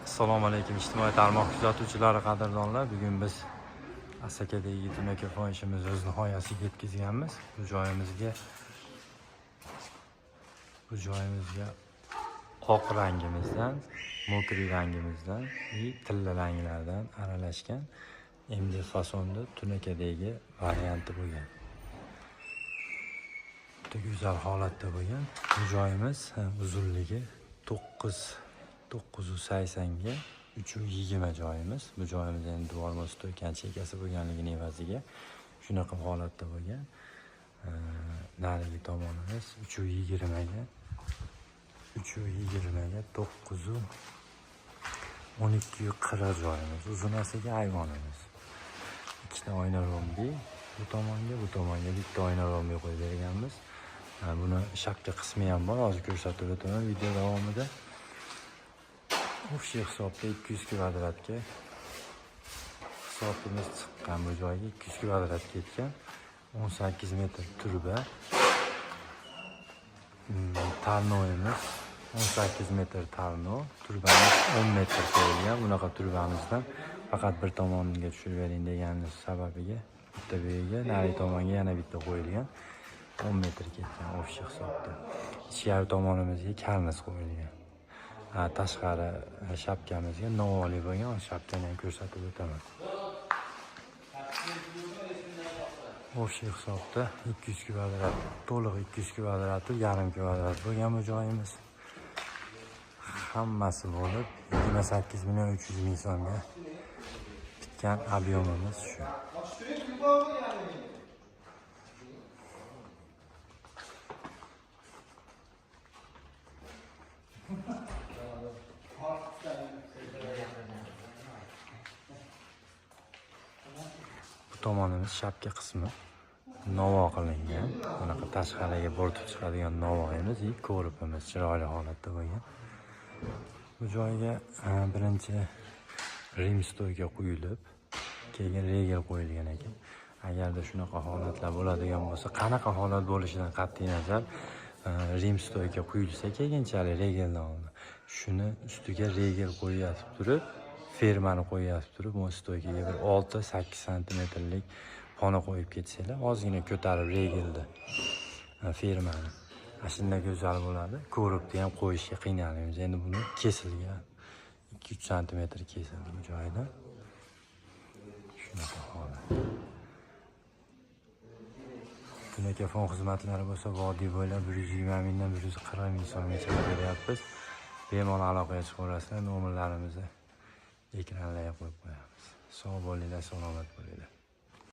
Assalomu alaykum ijtimoiy tarmoq kuzatuvchilari, qadrdonlar. Bugun biz Asakadagi tunakafon ishimizni o'z nihoyasiga yetkazganmiz. Bu joyimizga oq rangimizdan, mokriy rangimizdan va tilla ranglardan aralashgan MD fasonda tunakadagi varianti bo'lgan. Juda go'zal holatda bo'lgan. Bu joyimiz uzunligi 980 ga 320 joyimiz. Bu joyimiz endi devorma stoykan chekasi bo'lganligini evaziga shunaqa holatda bo'lgan. Narigi tomonimiz 320 ga 912 joyimiz. Uzunasiga ayvonimiz. Ikkita oyna rombi, bu tomonga bitta oyna rombi qo'yib berganmiz. Buni shapka qismi ham bor, hozir ko'rsatib o'taman video davomida. O'sha hisobda 200 kvadratga hisobimiz chiqqan. Bu joyga 200 kvadrat ketgan. 18 metr turba. Tarnoyimiz 18 metr tarno. Turbamiz 10 metr qo'yilgan. Bunaqa turbamizdan faqat bir tomoniga tushirib bering deganimiz sababiga bitta bo'yiga, nari tomonga yana bitta qo'yilgan. 10 metr ketgan o'sha hisobda. Ichkari tomonimizga karniz qo'yilgan. Tashqari shapkamizga novoli bo'lgan, shapkani ham ko'rsatib o'taman. O'sha hisobda 200 kvadrat, to'liq 200 kvadrat, yarim kvadrat bo'lgan bu joyimiz. Hammasi bo'lib 28 million 300 ming so'mga bitgan ob'yemimiz shu. Bu tomonimiz shapka qismi novo qilingan. Bunaqa tashqariga bo'rtib chiqadigan novoyimiz, ko'ribimiz chiroyli holatda bo'lgan. Bu joyga birinchi rim stoyga quyilib, keyin regel qo'yilgan ekan. Agarda shunaqa holatlar bo'ladigan bo'lsa, qanaqa holat bo'lishidan qat'iy nazar rim stoyga quyilsa, keyinchalik regeldan oldin shuni ustiga regel qo'yib turib, fermani qo'yib turib, bu stoykaga bir 6-8 santimetrlik xona qo'yib ketsanglar, ozgina ko'tarib regeldi fermani. Shunda go'zal bo'ladi. Ko'ribni ham qo'yishga qiynalamiz. Endi buni kesilgan. 2-3 santimetr kesildi bu joyda. Shunaqa holat. Tunakafon xizmatlari bo'lsa, vodiy bo'ylab 120 mingdan 140 ming so'mgacha beryapmiz. Bemalol aloqaga chiqaverasizlar. Nomerlarimizni ekranlarga qo'yib qo'yamiz. Sog' bo'linglar, salomat bo'linglar.